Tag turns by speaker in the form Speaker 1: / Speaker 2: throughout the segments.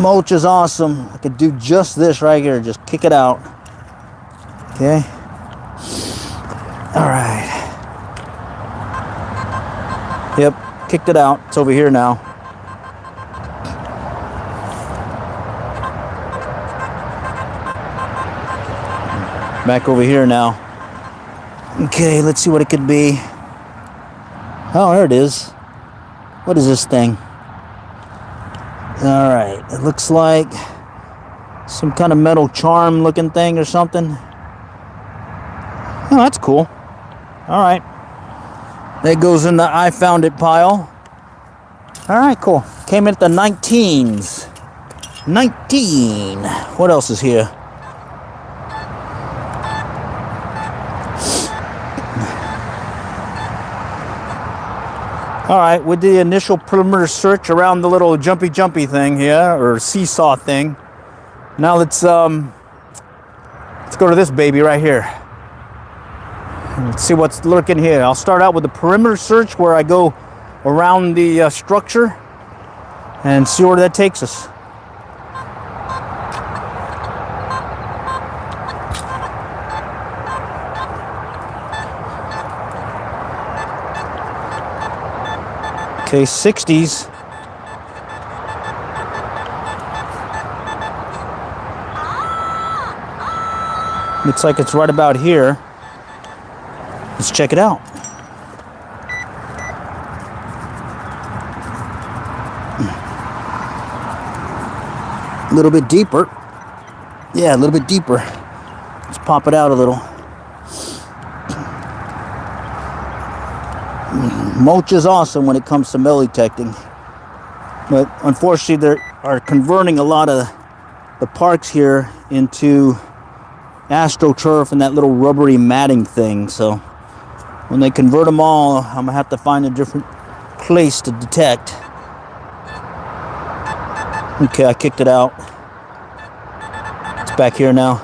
Speaker 1: Mulch is awesome. I could do just this right here. Just kick it out. Okay. All right. Yep, kicked it out. It's over here now. Back over here now. Okay, let's see what it could be. Oh, there it is. What is this thing? All right, it looks like some kind of metal charm looking thing or something. Oh, that's cool. All right. That goes in the I found it pile. All right, cool. Came in at the 19s. 19. What else is here? All right, with the initial perimeter search around the little jumpy thing here, or seesaw thing. Now let's go to this baby right here. Let's see what's lurking here. I'll start out with the perimeter search where I go around the structure and see where that takes us. Okay, 60s. Looks like it's right about here. Let's check it out. A little bit deeper. Yeah, a little bit deeper. Let's pop it out a little. Mulch is awesome when it comes to metal detecting, but unfortunately they are converting a lot of the parks here into astroturf and that little rubbery matting thing. So when they convert them all, I'm gonna have to find a different place to detect. Okay, I kicked it out. It's back here now.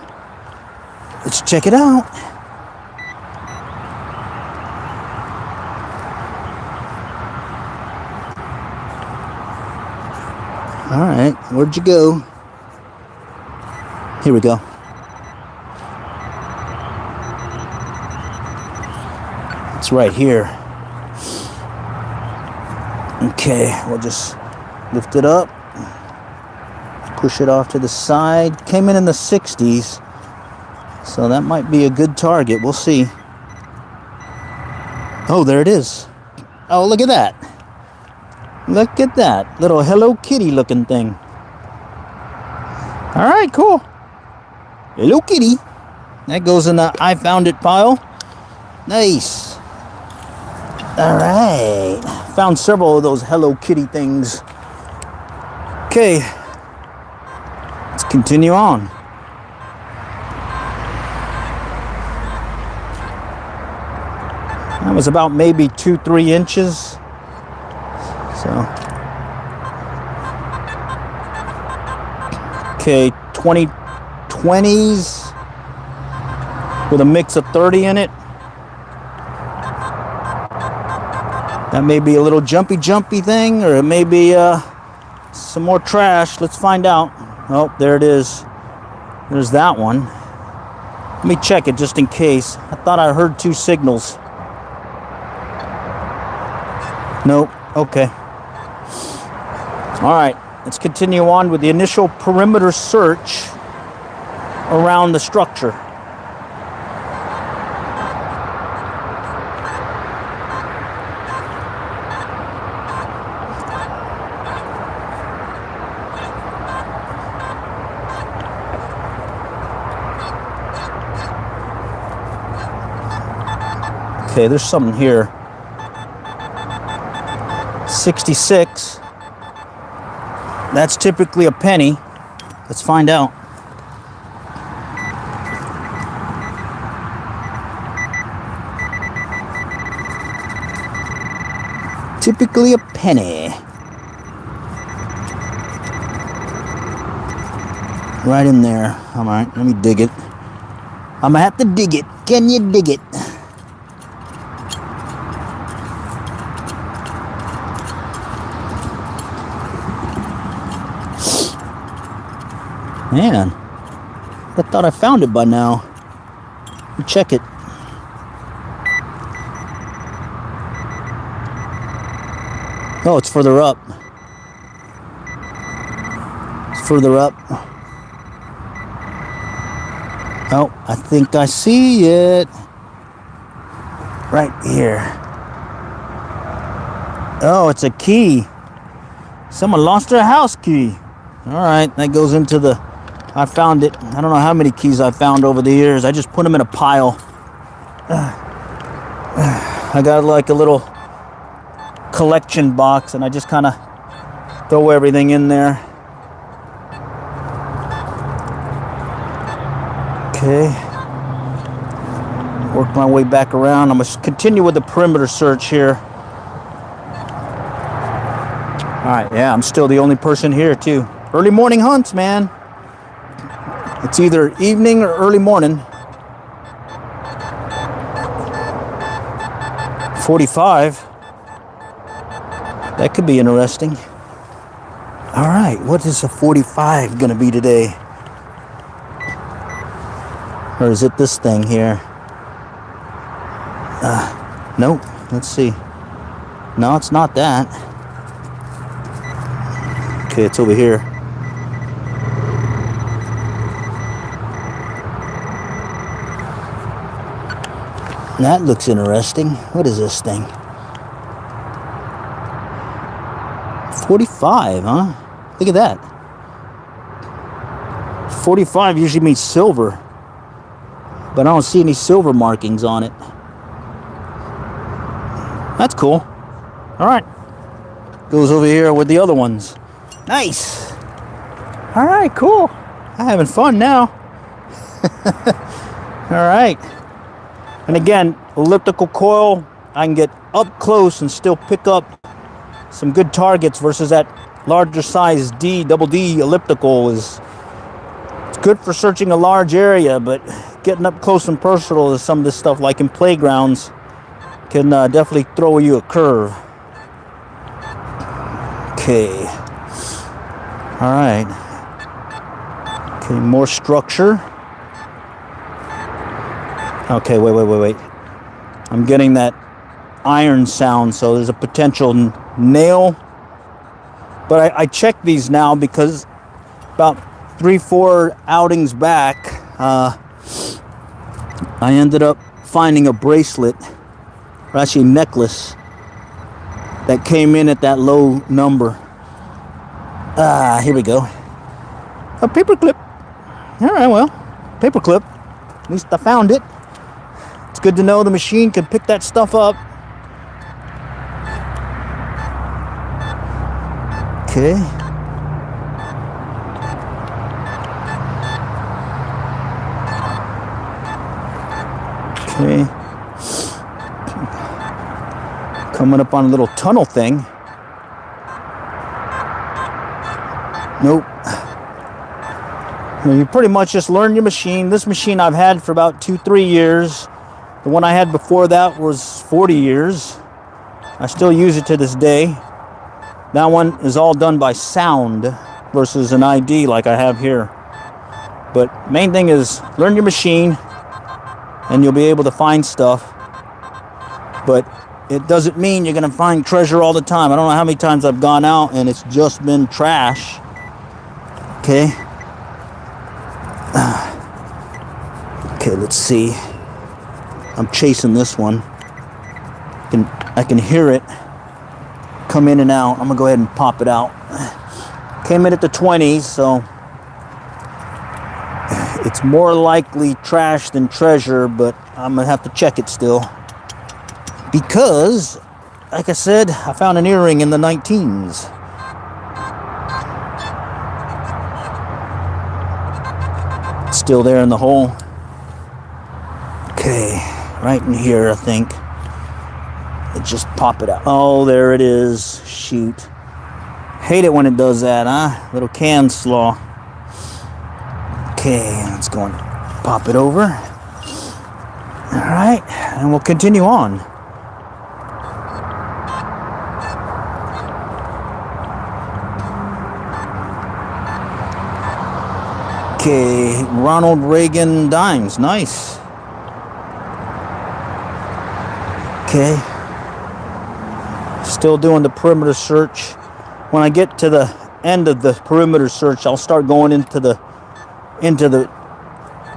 Speaker 1: Let's check it out. All right, where'd you go? Here we go. It's right here. Okay, we'll just lift it up, push it off to the side. Came in the 60s, so that might be a good target. We'll see. Oh, there it is. Oh, look at that. Look at that little Hello Kitty looking thing. All right, cool. Hello Kitty. That goes in the I found it pile. Nice. All right. Found several of those Hello Kitty things. Okay. Let's continue on. That was about maybe 2-3 inches. So, okay, 20s with a mix of 30 in it. That may be a little jumpy thing, or it may be some more trash. Let's find out. Oh, there it is. There's that one. Let me check it just in case. I thought I heard 2 signals. Nope. Okay. All right, let's continue on with the initial perimeter search around the structure. Okay, there's something here. 66. That's typically a penny. Let's find out. Typically a penny. Right in there. All right, let me dig it. I'm gonna have to dig it. Can you dig it? Man, I thought I found it by now. Let me check it. Oh, it's further up. It's further up. Oh, I think I see it. Right here. Oh, it's a key. Someone lost their house key. All right, that goes into the... I found it. I don't know how many keys I found over the years. I just put them in a pile. I got like a little collection box, and I just kind of throw everything in there. Okay. Work my way back around. I'm going to continue with the perimeter search here. All right, yeah, I'm still the only person here, too. Early morning hunts, man. It's either evening or early morning. 45. That could be interesting. All right, what is a 45 going to be today? Or is it this thing here? Nope. Let's see. No, it's not that. Okay, it's over here. That looks interesting. What is this thing? 45, huh? Look at that. 45 usually means silver, but I don't see any silver markings on it. That's cool. All right. Goes over here with the other ones. Nice. All right, cool. I'm having fun now. All right. And again, elliptical coil, I can get up close and still pick up some good targets versus that larger size double D elliptical it's good for searching a large area, but getting up close and personal is some of this stuff, like in playgrounds, can definitely throw you a curve. Okay. All right. Okay, more structure. Okay, wait. I'm getting that iron sound, so there's a potential nail. But I checked these now because about 3-4 outings back, I ended up finding a bracelet, or actually necklace, that came in at that low number. Here we go. A paperclip. All right, well, paperclip. At least I found it. It's good to know the machine can pick that stuff up. Okay. Okay. Coming up on a little tunnel thing. Nope. You pretty much just learn your machine. This machine I've had for about 2-3 years. The one I had before that was 40 years. I still use it to this day. That one is all done by sound versus an ID like I have here. But main thing is learn your machine and you'll be able to find stuff. But it doesn't mean you're going to find treasure all the time. I don't know how many times I've gone out and it's just been trash. Okay. Okay, let's see. I'm chasing this one. I can hear it come in and out. I'm gonna go ahead and pop it out. Came in at the 20s, so it's more likely trash than treasure, but I'm gonna have to check it still. Because, like I said, I found an earring in the 19s. It's still there in the hole. Okay, right in here, I think. Just pop it out. Oh, there it is. Shoot. Hate it when it does that, huh? Little can slaw. Okay, let's go and pop it over. All right, and we'll continue on. Okay, Ronald Reagan dimes. Nice. Okay. Still doing the perimeter search. When I get to the end of the perimeter search, I'll start going into the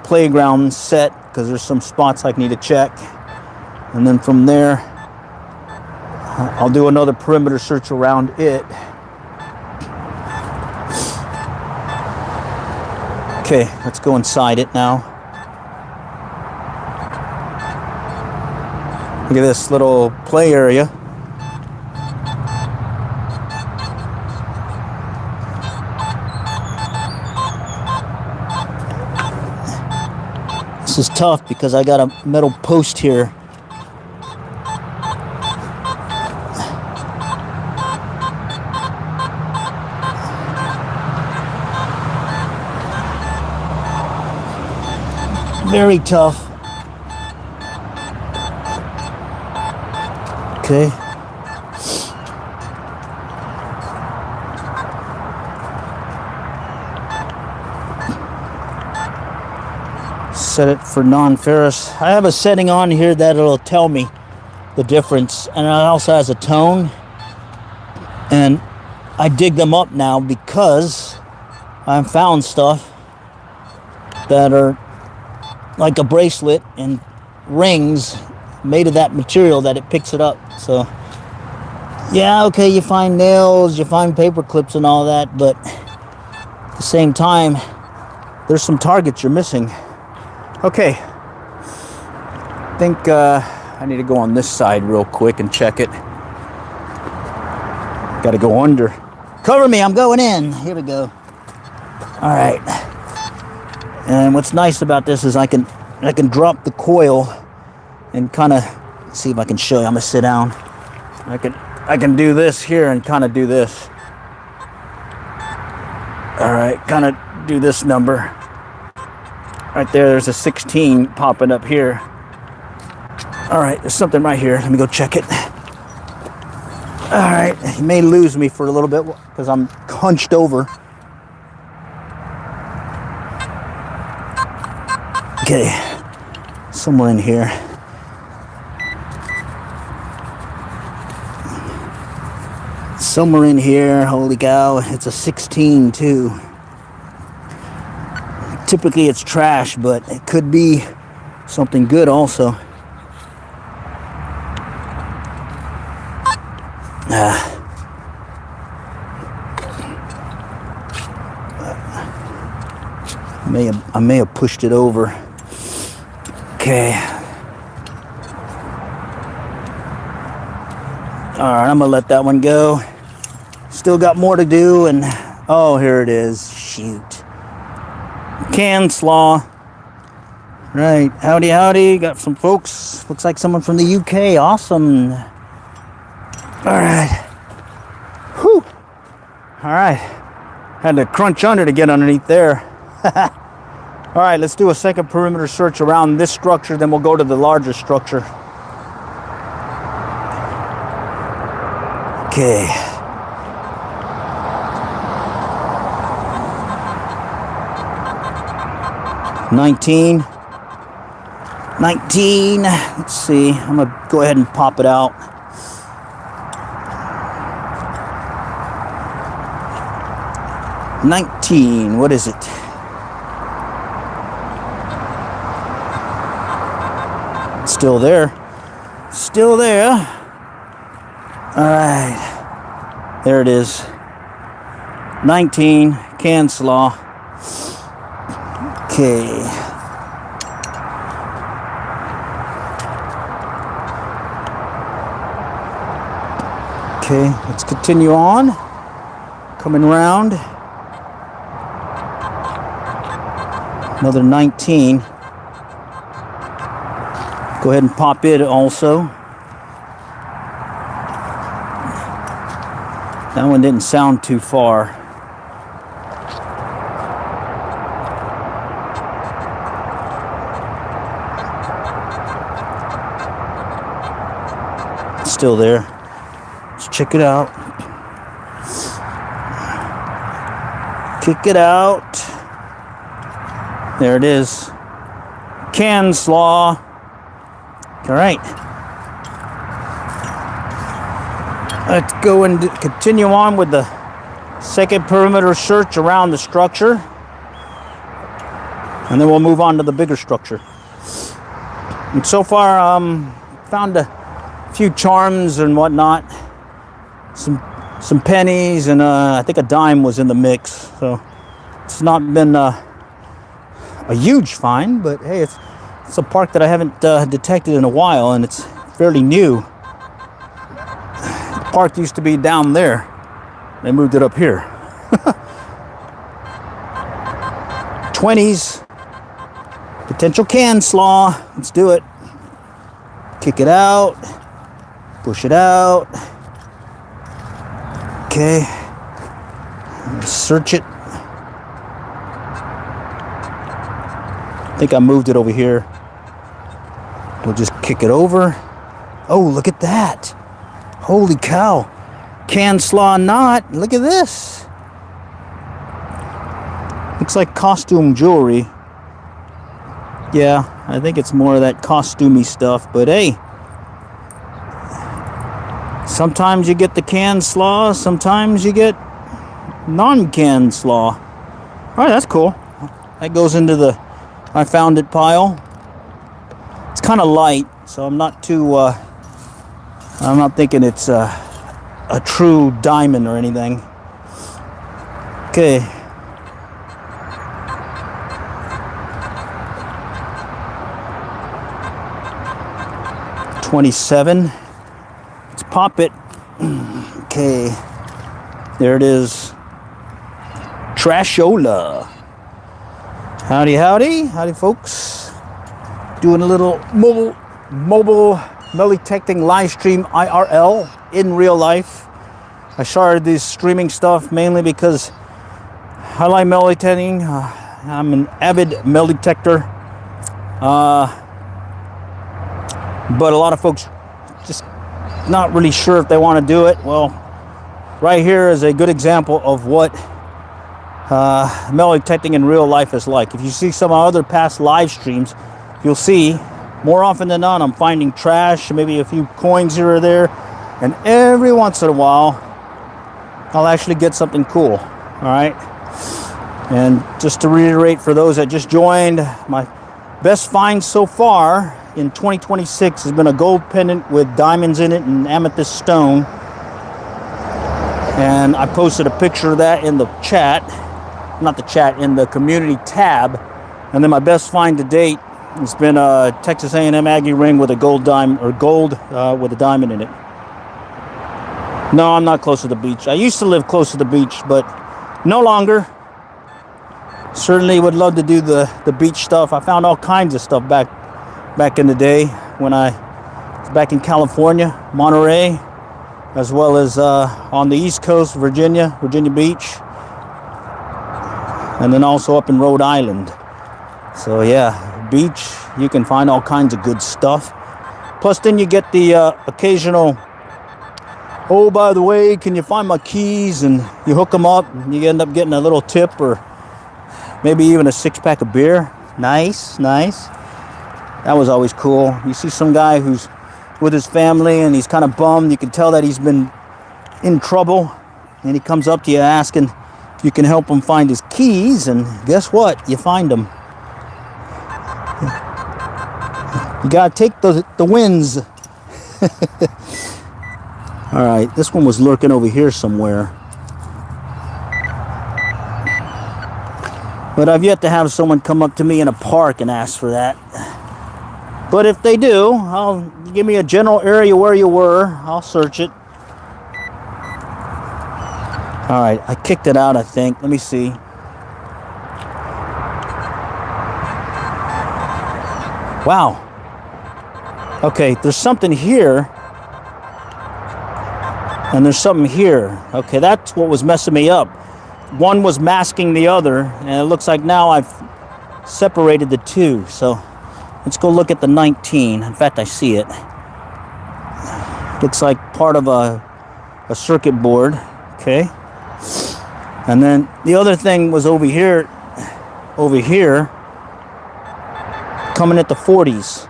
Speaker 1: playground set because there's some spots I need to check. And then from there, I'll do another perimeter search around it. Okay, let's go inside it now. Look at this little play area. This is tough because I got a metal post here. Very tough. Okay. Set it for non-ferrous. I have a setting on here that'll tell me the difference, and it also has a tone. And I dig them up now because I've found stuff that are like a bracelet and rings made of that material that it picks it up. So yeah, okay, you find nails, you find paper clips and all that, but at the same time, there's some targets you're missing. Okay, I think I need to go on this side real quick and check it. Got to go under. Cover me, I'm going in. Here we go. All right. And what's nice about this is I can drop the coil and kind of see if I can show you. I'm gonna sit down. I can do this here and kind of do this. All right, kind of do this number. Right there, there's a 16 popping up here. All right, there's something right here. Let me go check it. All right, you may lose me for a little bit because I'm hunched over. Okay, somewhere in here. Somewhere in here, holy cow, it's a 16 too. Typically it's trash, but it could be something good also. I may have pushed it over. Okay. All right, I'm gonna let that one go. Still got more to do, and oh, here it is. Shoot. Can slaw. Right, howdy, howdy. Got some folks. Looks like someone from the UK. Awesome. All right. Whew. All right. Had to crunch under to get underneath there. All right, let's do a second perimeter search around this structure, then we'll go to the larger structure. Okay. $19. Let's see. I'm gonna go ahead and pop it out. $19. What is it? Still there. Still there. All right. There it is. 19. Can slaw. Okay. Okay, let's continue on. Coming around. Another 19. Go ahead and pop it also. That one didn't sound too far. It's still there. Let's check it out. Kick it out. There it is. Can slaw. All right. Let's go and continue on with the second perimeter search around the structure. And then we'll move on to the bigger structure. And so far, found a few charms and whatnot. Some pennies, and I think a dime was in the mix. So it's not been a huge find, but hey, it's a park that I haven't detected in a while, and it's fairly new. The park used to be down there. They moved it up here. 20s. Potential can slaw. Let's do it. Kick it out. Push it out. Okay. Search it. I think I moved it over here. We'll just kick it over. Oh, look at that. Holy cow. Can slaw knot. Look at this. Looks like costume jewelry. Yeah, I think it's more of that costumey stuff, but hey. Sometimes you get the can slaw, sometimes you get non-can slaw. All right, that's cool. That goes into the I found it pile. It's kind of light, so I'm not too, I'm not thinking it's a true diamond or anything. Okay. $27. Let's pop it. Okay. There it is. Trashola. Howdy, howdy. Howdy, folks. Doing a little mobile metal detecting live stream IRL in real life. I started this streaming stuff mainly because I like metal detecting. I'm an avid metal detector. But a lot of folks just not really sure if they want to do it. Well, right here is a good example of what metal detecting in real life is like. If you see some other past live streams, you'll see more often than not I'm finding trash, maybe a few coins here or there, and every once in a while I'll actually get something cool. All right. And just to reiterate for those that just joined, my best find so far in 2026 has been a gold pendant with diamonds in it and amethyst stone. And I posted a picture of that in the chat, not the chat, in the community tab. And then my best find to date has been a Texas A&M Aggie ring with a gold diamond, or gold with a diamond in it. No, I'm not close to the beach. I used to live close to the beach, but no longer. Certainly would love to do the beach stuff. I found all kinds of stuff back in the day when I was back in California, Monterey, as well as on the East Coast, Virginia Beach, and then also up in Rhode Island. So yeah, beach, you can find all kinds of good stuff. Plus then you get the occasional, oh, by the way, can you find my keys? And you hook them up, and you end up getting a little tip or maybe even a 6-pack of beer. Nice. That was always cool. You see some guy who's with his family and he's kind of bummed. You can tell that he's been in trouble. And he comes up to you asking if you can help him find his keys. And guess what? You find them. You got to take the wins. All right. This one was lurking over here somewhere. But I've yet to have someone come up to me in a park and ask for that. But if they do, I'll give me a general area where you were. I'll search it. All right, I kicked it out, I think. Let me see. Wow. Okay, there's something here. And there's something here. Okay, that's what was messing me up. One was masking the other, and it looks like now I've separated the two. So let's go look at the 19. In fact, I see it. Looks like part of a circuit board. Okay. And then the other thing was over here. coming at the 40s.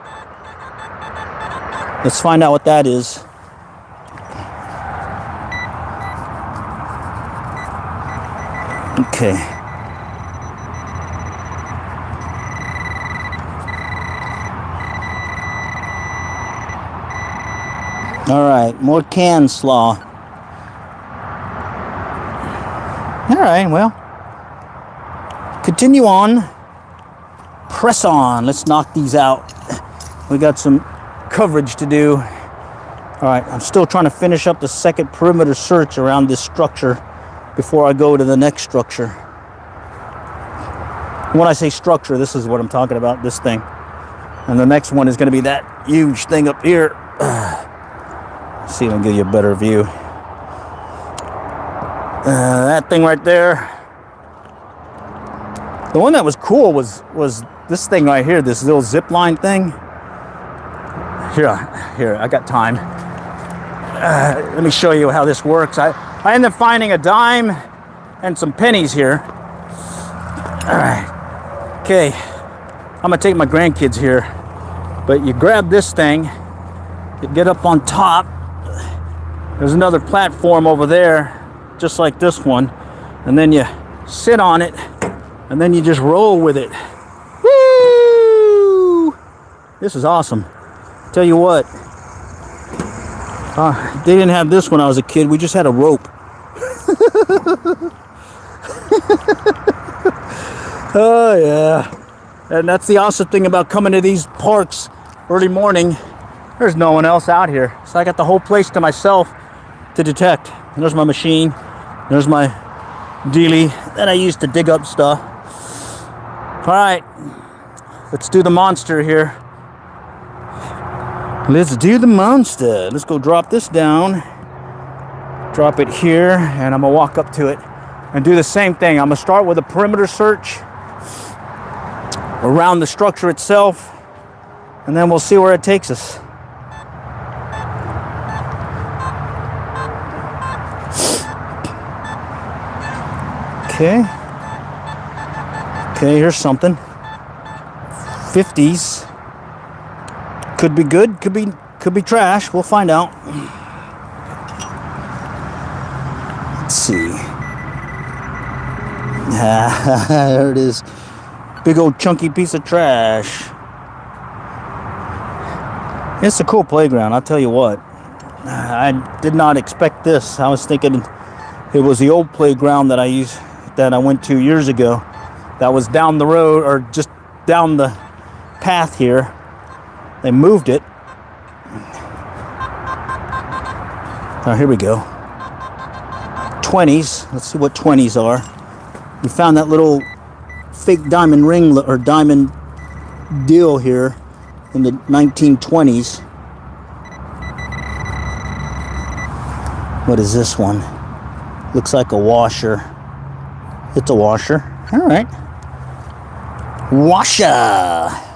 Speaker 1: Let's find out what that is. Okay. All right, more can slaw. All right, well, continue on. Press on. Let's knock these out. We got some coverage to do. All right, I'm still trying to finish up the second perimeter search around this structure before I go to the next structure. When I say structure, this is what I'm talking about, this thing. And the next one is going to be that huge thing up here. See if I can give you a better view. That thing right there. The one that was cool was this thing right here, this little zip line thing. Here, I got time. Let me show you how this works. I ended up finding a dime and some pennies here. All right. Okay. I'm going to take my grandkids here. But you grab this thing, you get up on top. There's another platform over there, just like this one. And then you sit on it, and then you just roll with it. Woo! This is awesome. Tell you what, they didn't have this when I was a kid. We just had a rope. Oh, yeah. And that's the awesome thing about coming to these parks early morning. There's no one else out here. So I got the whole place to myself to detect. And there's my machine. There's my dealie that I used to dig up stuff. All right. Let's do the monster here. Let's do the monster. Let's go drop this down. Drop it here, and I'm gonna walk up to it and do the same thing. I'm gonna start with a perimeter search around the structure itself, and then we'll see where it takes us. Okay. Okay, here's something. 50s. Could be good, could be trash. We'll find out. Let's see. There it is. Big old chunky piece of trash. It's a cool playground, I'll tell you what. I did not expect this. I was thinking it was the old playground that I went to years ago. That was down the road, or just down the path here. They moved it. Oh, here we go. 20s. Let's see what 20s are. We found that little fake diamond ring or diamond deal here in the 1920s. What is this one? Looks like a washer. It's a washer. All right. Washer.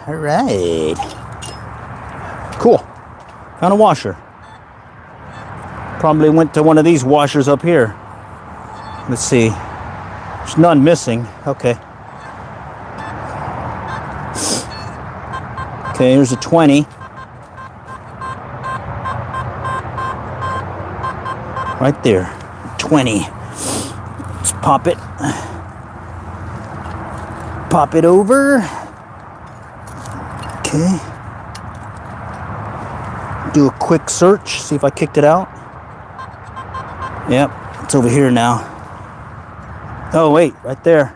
Speaker 1: All right. Cool. Found a washer. Probably went to one of these washers up here. Let's see. There's none missing. Okay. Okay, here's a 20. Right there. 20. Let's pop it. Pop it over. Okay. Do a quick search, see if I kicked it out. Yep, it's over here now. Oh wait, right there.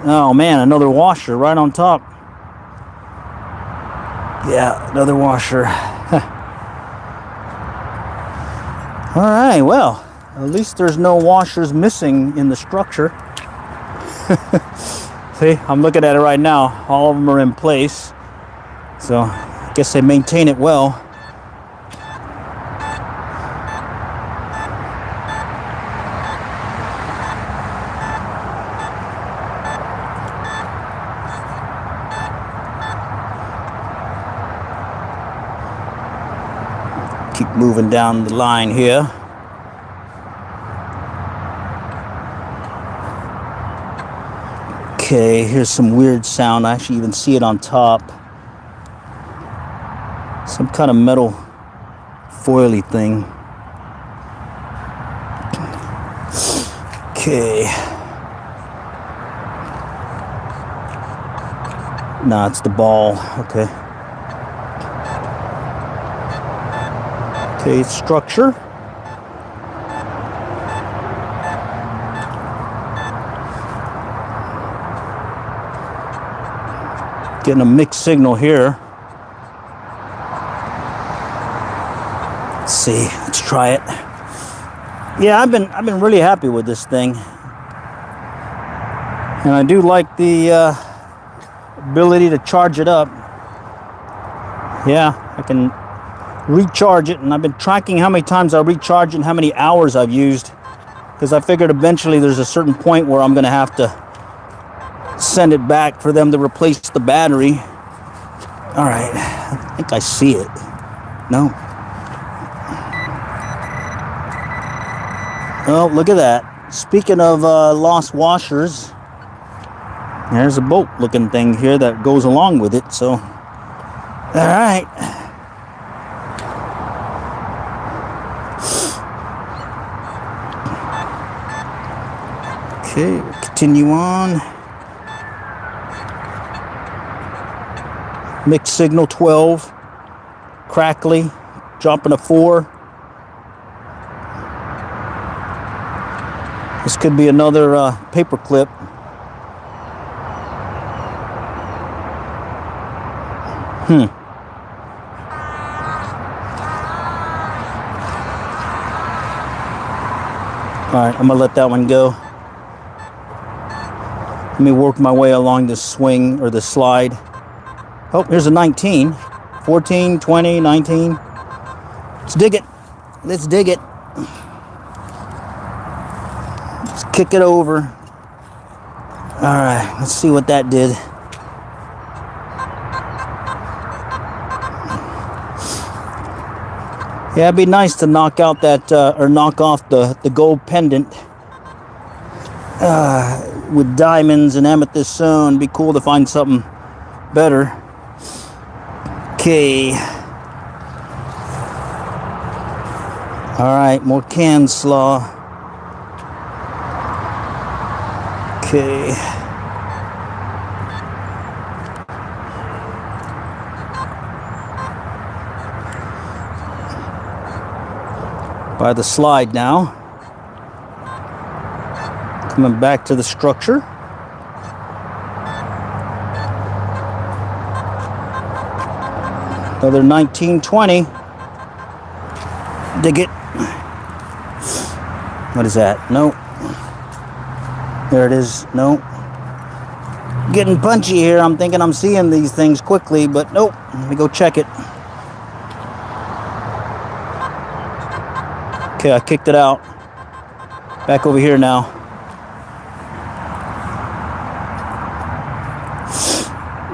Speaker 1: Oh man, another washer right on top. Yeah, another washer. All right, well, at least there's no washers missing in the structure. See, I'm looking at it right now. All of them are in place. So I guess they maintain it well. Keep moving down the line here. Okay, here's some weird sound. I actually even see it on top. Some kind of metal foily thing. Okay. Nah, it's the ball. Okay. Okay, structure. Getting a mixed signal here. Let's see. Let's try it. Yeah, I've been really happy with this thing, and I do like the ability to charge it up. Yeah, I can recharge it, and I've been tracking how many times I recharge and how many hours I've used, because I figured eventually there's a certain point where I'm going to have to send it back for them to replace the battery. All right, I think I see it. No. Oh, look at that. Speaking of lost washers, there's a bolt looking thing here that goes along with it. So, all right. Okay, we'll continue on. Mixed signal 12, crackly, dropping a 4. This could be another paper clip. All right, I'm gonna let that one go. Let me work my way along this swing or the slide. Oh, here's a 19, 14, 20, 19. Let's dig it. Let's dig it. Let's kick it over. All right, let's see what that did. Yeah, it'd be nice to knock out that, or knock off the gold pendant with diamonds and amethyst stone. It'd be cool to find something better. Okay. All right, more can slaw. Okay. By the slide now. Coming back to the structure. Another 1920. Dig it. What is that? Nope. There it is. Nope. Getting punchy here. I'm thinking I'm seeing these things quickly, but nope. Let me go check it. Okay, I kicked it out. Back over here now.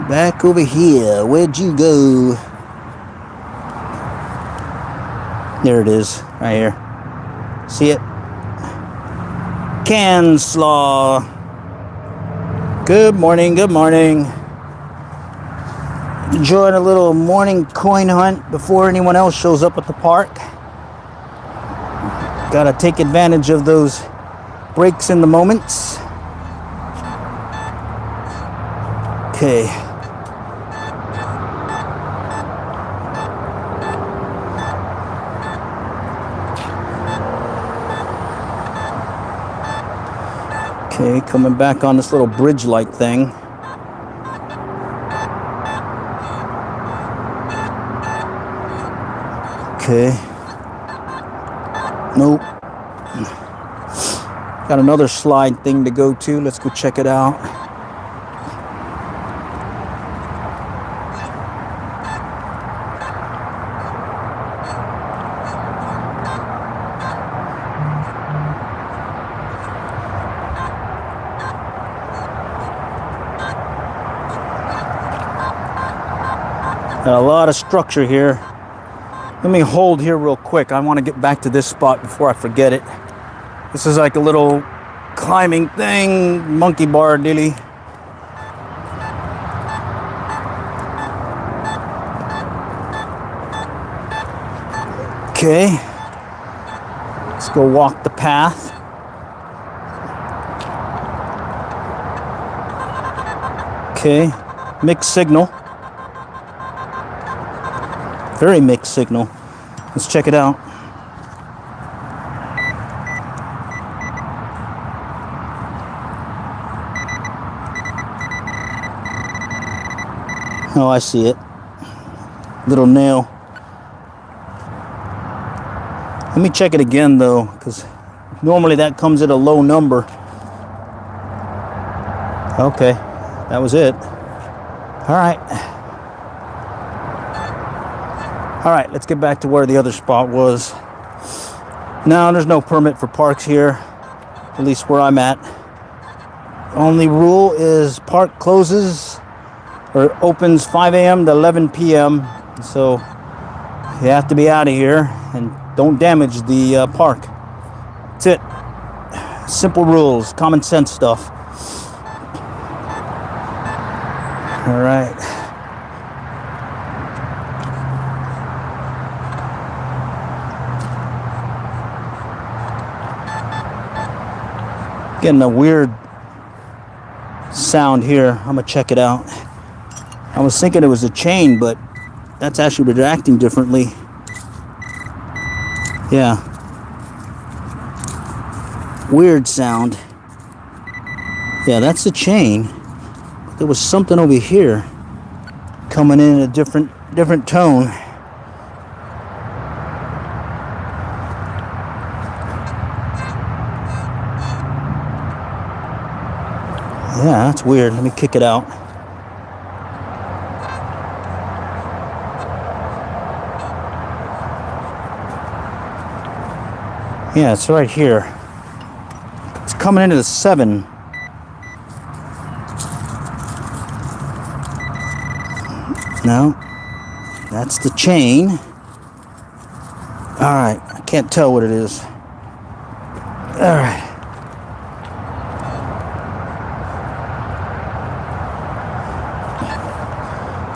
Speaker 1: Back over here. Where'd you go? There it is, right here. See it? Can slaw. Good morning, good morning. Enjoying a little morning coin hunt before anyone else shows up at the park. Gotta take advantage of those breaks in the moments. Okay. Okay, coming back on this little bridge-like thing. Okay. Nope. Got another slide thing to go to. Let's go check it out. Got a lot of structure here. Let me hold here real quick. I want to get back to this spot before I forget it. This is like a little climbing thing, monkey bar dilly. Okay. Let's go walk the path. Okay. Mixed signal. Very mixed signal. Let's check it out. Oh, I see it. Little nail. Let me check it again though, because normally that comes at a low number. Okay, that was it. All right. All right, let's get back to where the other spot was. Now, there's no permit for parks here, at least where I'm at. Only rule is park closes or opens 5 a.m. to 11 p.m. So you have to be out of here and don't damage the park. That's it. Simple rules, common sense stuff. All right. Getting a weird sound here. I'm gonna check it out. I was thinking it was a chain, but that's actually reacting differently. Yeah. Weird sound. Yeah, that's the chain. There was something over here coming in a different tone. Yeah, that's weird. Let me kick it out. Yeah, it's right here. It's coming into the 7. No, that's the chain. All right, I can't tell what it is. All right.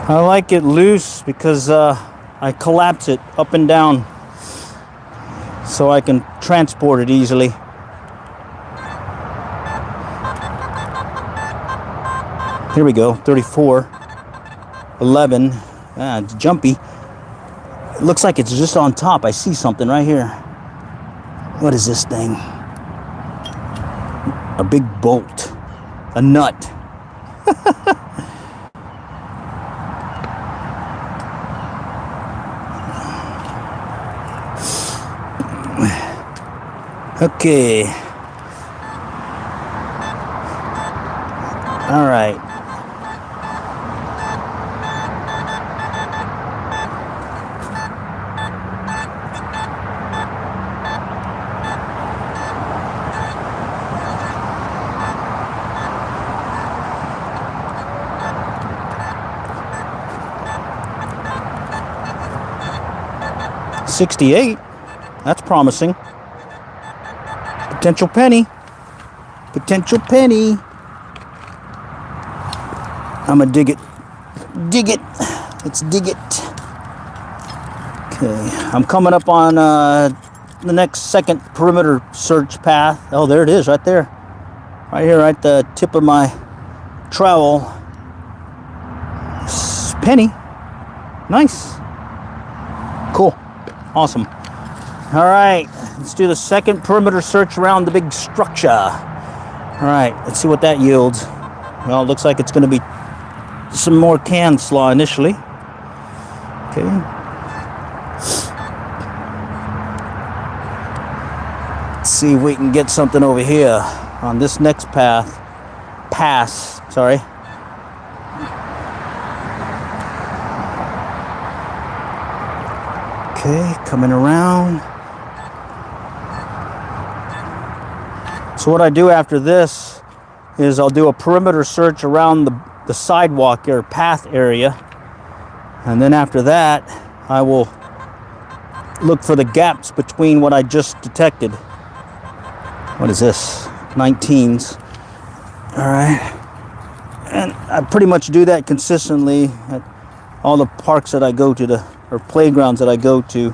Speaker 1: I like it loose because I collapse it up and down so I can transport it easily. Here we go, 34, 11. Ah, it's jumpy. It looks like it's just on top. I see something right here. What is this thing? A big bolt, a nut. Okay. All right. $68. That's promising. Potential penny. Potential penny. I'm gonna dig it. Dig it. Let's dig it. Okay. I'm coming up on the next second perimeter search path. Oh, there it is, right there. Right here, right at the tip of my trowel. Penny. Nice. Cool. Awesome. All right, let's do the second perimeter search around the big structure. All right, let's see what that yields. Well, it looks like it's going to be some more can slaw initially. Okay. Let's see if we can get something over here on this next pass, sorry. Okay, coming around. So what I do after this is I'll do a perimeter search around the sidewalk or path area. And then after that, I will look for the gaps between what I just detected. What is this? 19s. All right. And I pretty much do that consistently at all the parks that I go to, or playgrounds that I go to.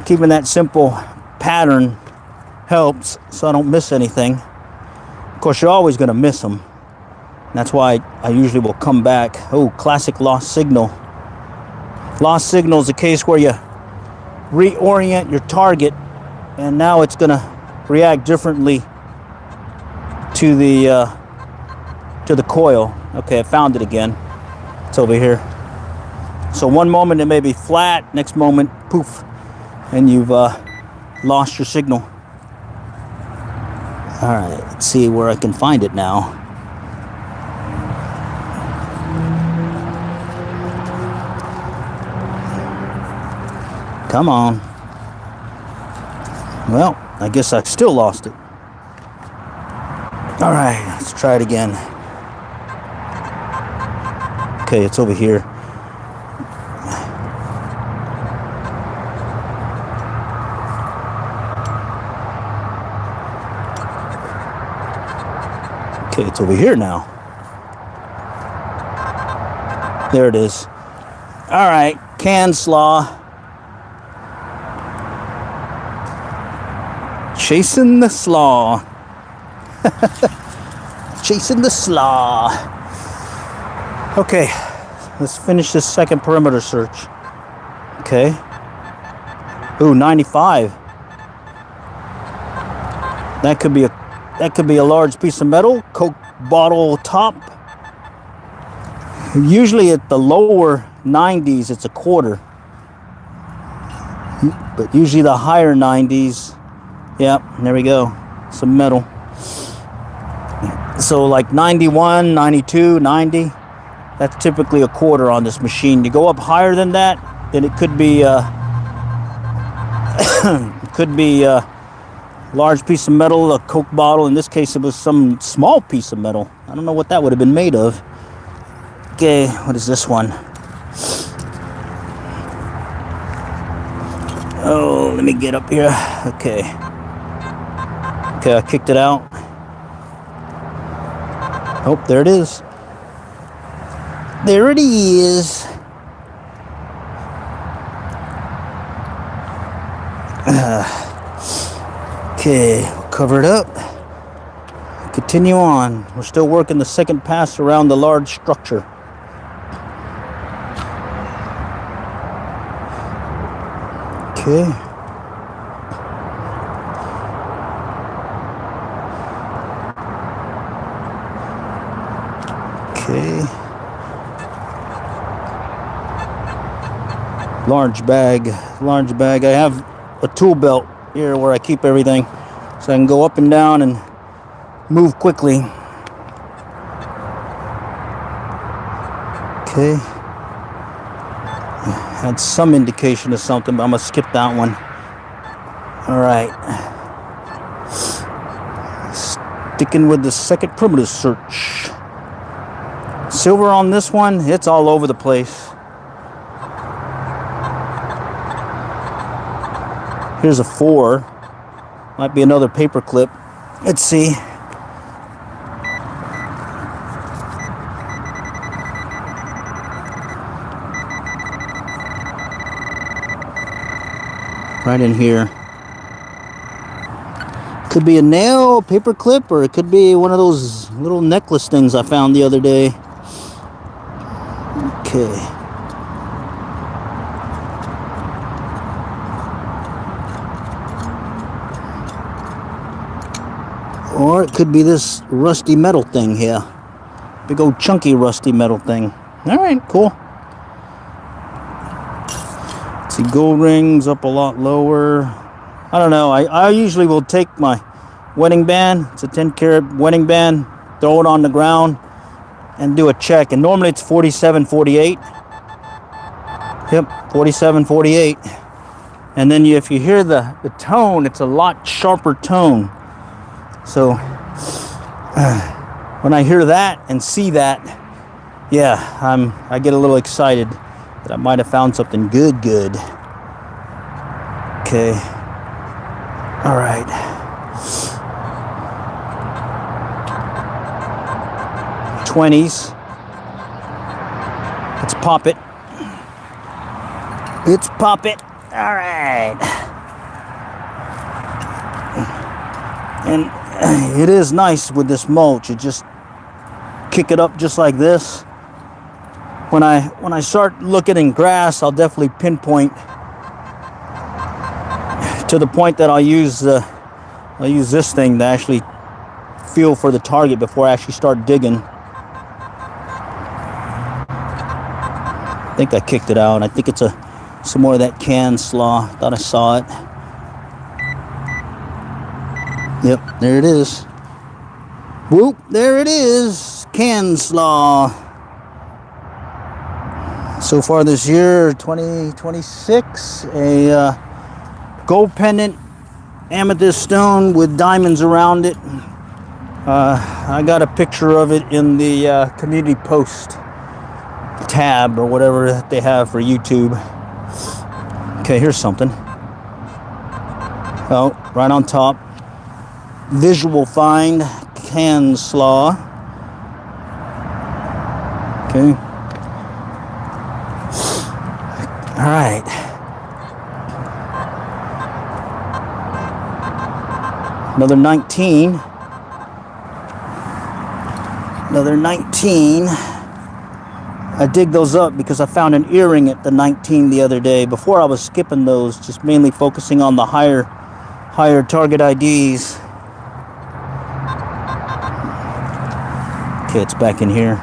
Speaker 1: keeping that simple pattern helps so I don't miss anything. Of course, you're always going to miss them. That's why I usually will come back. Oh, classic lost signal. Lost signal is a case where you reorient your target and now it's going to react differently to the coil. Okay, I found it again. It's over here. So one moment it may be flat, next moment, poof, and you've lost your signal. All right, let's see where I can find it now. Come on. Well, I guess I still lost it. All right, let's try it again. Okay, it's over here. Okay, it's over here now. There it is. All right, can slaw. Chasing the slaw. Chasing the slaw. Okay, let's finish this second perimeter search. Okay. Ooh, 95. That could be a large piece of metal. Coke bottle top. Usually at the lower 90s, it's a quarter. But usually the higher 90s, yep, there we go. Some metal. So like 91, 92, 90, that's typically a quarter on this machine. You go up higher than that, then it could be a large piece of metal, a Coke bottle. In this case, it was some small piece of metal. I don't know what that would have been made of. Okay, what is this one? Oh, let me get up here. Okay. Okay, I kicked it out. Oh, there it is. There it is. Okay, we'll cover it up. Continue on. We're still working the second pass around the large structure. Okay. Okay. Large bag. I have a tool belt here where I keep everything so I can go up and down and move quickly. Okay. Had some indication of something, but I'm gonna skip that one. All right. Sticking with the second perimeter search. Silver on this one, it's all over the place. Here's a 4. Might be another paper clip. Let's see. Right in here. Could be a nail, paper clip, or it could be one of those little necklace things I found the other day. Okay. Or it could be this rusty metal thing here. Big old chunky rusty metal thing. Alright, cool. See, gold rings up a lot lower. I don't know. I usually will take my wedding band. It's a 10 karat wedding band. Throw it on the ground and do a check. And normally it's 47.48. Yep, 47.48. And then if you hear the tone, it's a lot sharper tone. So when I hear that and see that, yeah, I get a little excited that I might have found something good. Okay. All right. $20s. Let's pop it. All right. And it is nice with this mulch. You just kick it up just like this. When I start looking in grass, I'll definitely pinpoint to the point that I'll use this thing to actually feel for the target before I actually start digging. I think I kicked it out. I think it's some more of that can slaw. Thought I saw it. Yep, there it is. Whoop, there it is. Can slaw. So far this year, 2026, a gold pendant amethyst stone with diamonds around it. I got a picture of it in the community post tab or whatever that they have for YouTube. Okay, here's something. Oh, right on top. Visual find, can slaw. Okay. All right. Another 19. Another 19. I dig those up because I found an earring at the 19 the other day. Before I was skipping those, just mainly focusing on the higher target IDs. Okay, it's back in here.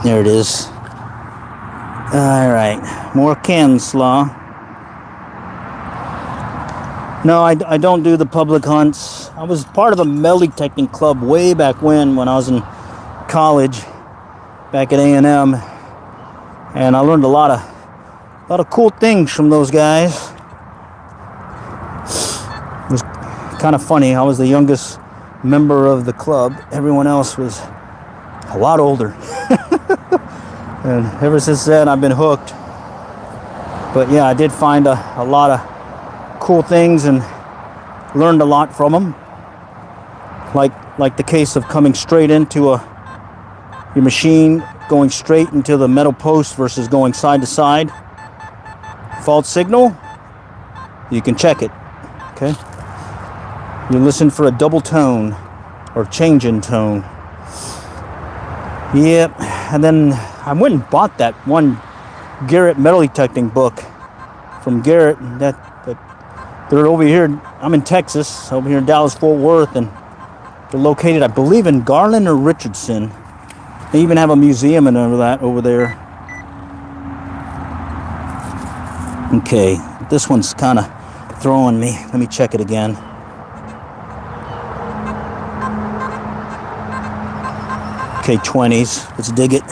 Speaker 1: There it is. All right, more can slaw. No, I don't do the public hunts. I was part of a metal detecting club way back when I was in college, back at A&M, and I learned a lot of cool things from those guys. It was kind of funny. I was the youngest member of the club. Everyone else was a lot older. And ever since then, I've been hooked. But yeah, I did find a lot of cool things and learned a lot from them. Like the case of coming straight into your machine, going straight into the metal post versus going side to side. Fault signal, you can check it. Okay. You listen for a double tone or change in tone. Yep. And then I went and bought that one Garrett metal detecting book from Garrett. That they're over here. I'm in Texas, over here in Dallas Fort Worth, and they're located, I believe, in Garland or Richardson. They even have a museum and all that over there. Okay, this one's kind of throwing me. Let me check it again. Okay, 20s. Let's dig it.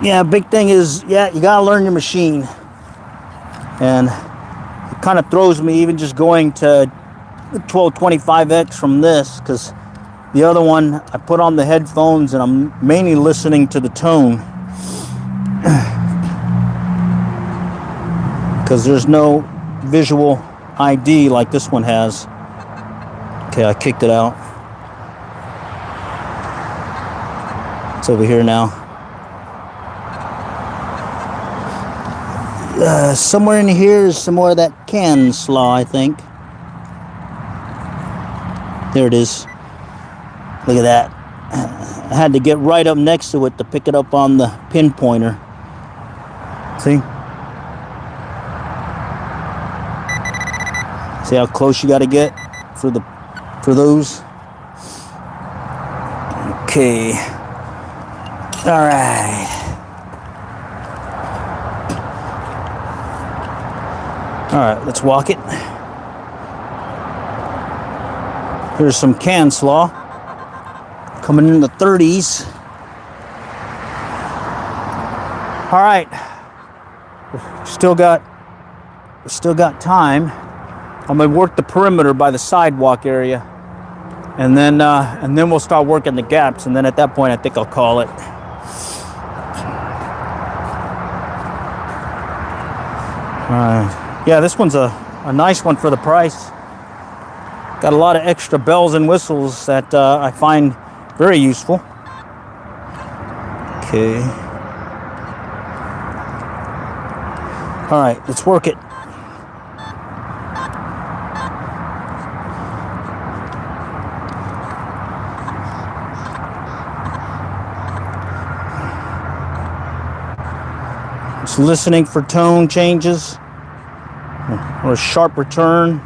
Speaker 1: Yeah, big thing is, yeah, you gotta learn your machine. And it kind of throws me even just going to 1225X from this, because the other one, I put on the headphones and I'm mainly listening to the tone. Because there's no visual ID like this one has. Okay, I kicked it out. It's over here now. Somewhere in here is some more of that can slaw, I think. There it is. Look at that. I had to get right up next to it to pick it up on the pinpointer. See? See how close you got to get for those? Okay. All right. All right, let's walk it. Here's some can slaw coming in the 30s. All right, still got time. I'm gonna work the perimeter by the sidewalk area, and then we'll start working the gaps. And then at that point, I think I'll call it. All right. Yeah, this one's a nice one for the price. Got a lot of extra bells and whistles that I find very useful. Okay. All right, let's work it. Just listening for tone changes or a sharp return.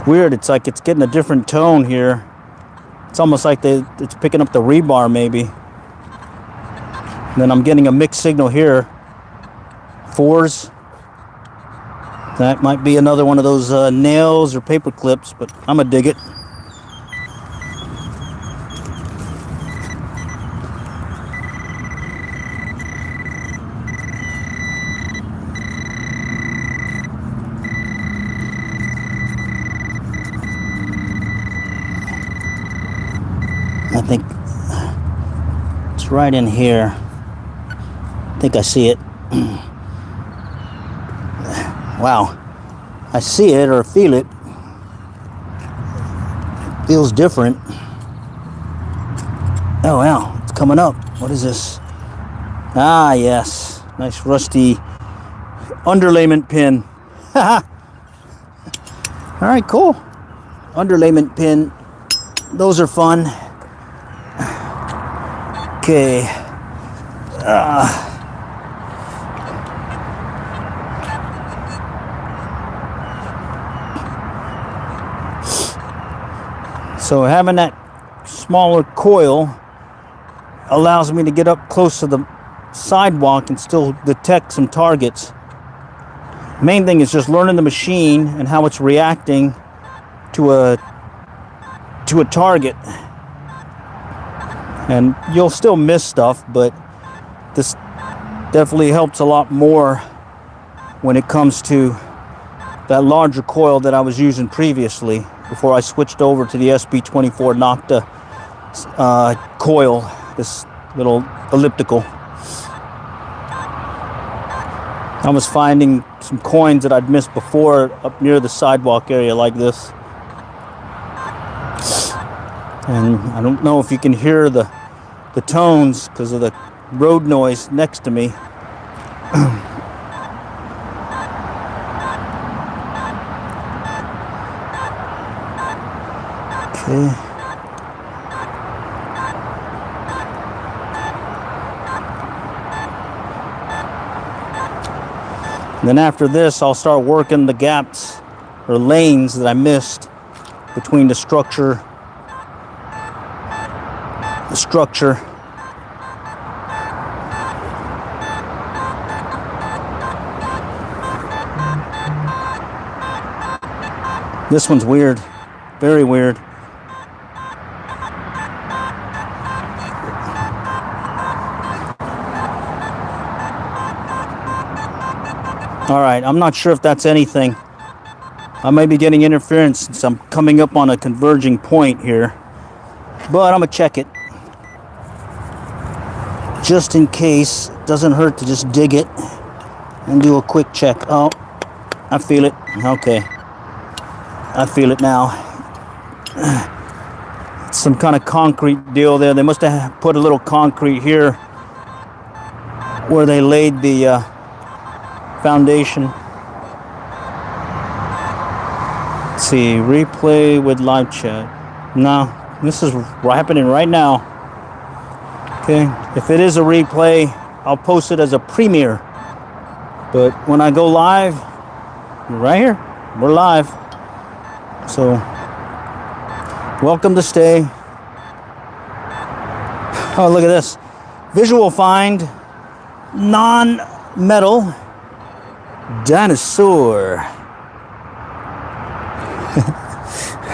Speaker 1: Weird, it's like it's getting a different tone here. It's almost like it's picking up the rebar maybe. And then I'm getting a mixed signal here. 4s. That might be another one of those nails or paper clips, but I'm gonna dig it. I think it's right in here. I think I see it. Wow. I see it or feel it. Feels different. Oh wow, it's coming up. What is this? Ah yes. Nice rusty underlayment pin. Alright, cool. Underlayment pin. Those are fun. Okay. So having that smaller coil allows me to get up close to the sidewalk and still detect some targets. Main thing is just learning the machine and how it's reacting to a target. And you'll still miss stuff, but this definitely helps a lot more when it comes to that larger coil that I was using previously before I switched over to the SB24 Nokta coil, this little elliptical. I was finding some coins that I'd missed before up near the sidewalk area like this. And I don't know if you can hear the tones because of the road noise next to me. Okay. And then after this, I'll start working the gaps or lanes that I missed between the structure. This one's weird, very weird. All right, I'm not sure if that's anything. I may be getting interference since I'm coming up on a converging point here, but I'm gonna check it. Just in case, it doesn't hurt to just dig it and do a quick check. Oh, I feel it. Okay, I feel it now. It's some kind of concrete deal there. They must have put a little concrete here where they laid the foundation. Let's see, replay with live chat. No, this is happening right now. Okay, if it is a replay, I'll post it as a premiere. But when I go live, right here, we're live. So, welcome to stay. Oh, look at this. Visual find, non-metal, Dinosaur.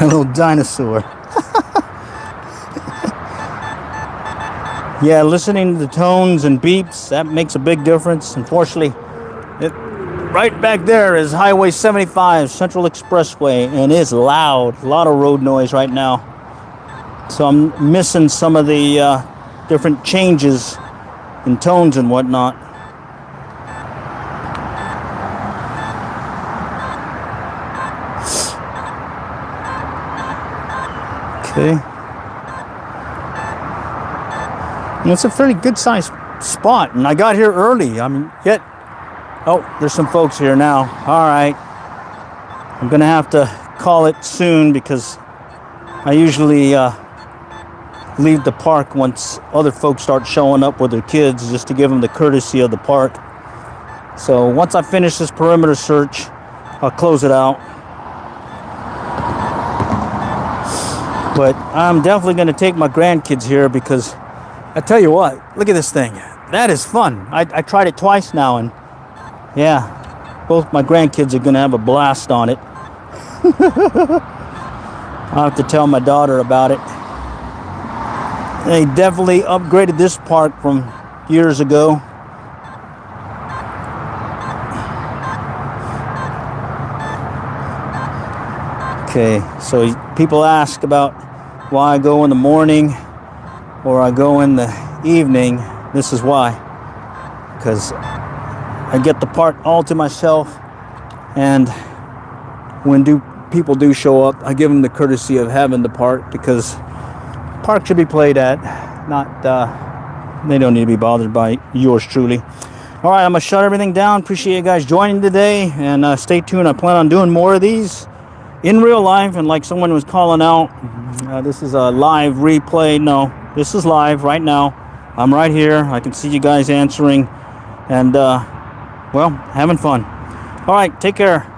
Speaker 1: A little dinosaur. Yeah, listening to the tones and beeps, that makes a big difference. Unfortunately, right back there is Highway 75, Central Expressway, and it's loud. A lot of road noise right now. So I'm missing some of the different changes in tones and whatnot. Okay. And it's a fairly good sized spot, and I got here early. Oh, there's some folks here now. All right. I'm gonna have to call it soon because I usually leave the park once other folks start showing up with their kids, just to give them the courtesy of the park. So once I finish this perimeter search, I'll close it out. But I'm definitely going to take my grandkids here because I tell you what, look at this thing. That is fun. I tried it twice now, and yeah, both my grandkids are going to have a blast on it. I'll have to tell my daughter about it. They definitely upgraded this park from years ago. Okay, so people ask about why I go in the morning or I go in the evening. This is why. Because I get the park all to myself, and when people do show up, I give them the courtesy of having the park, because park should be played at, not they don't need to be bothered by yours truly. All right, I'm gonna shut everything down. Appreciate you guys joining today, and stay tuned. I plan on doing more of these in real life, and like someone was calling out, this is a live replay. No, this is live right now. I'm right here. I can see you guys answering, and well, having fun. All right, take care.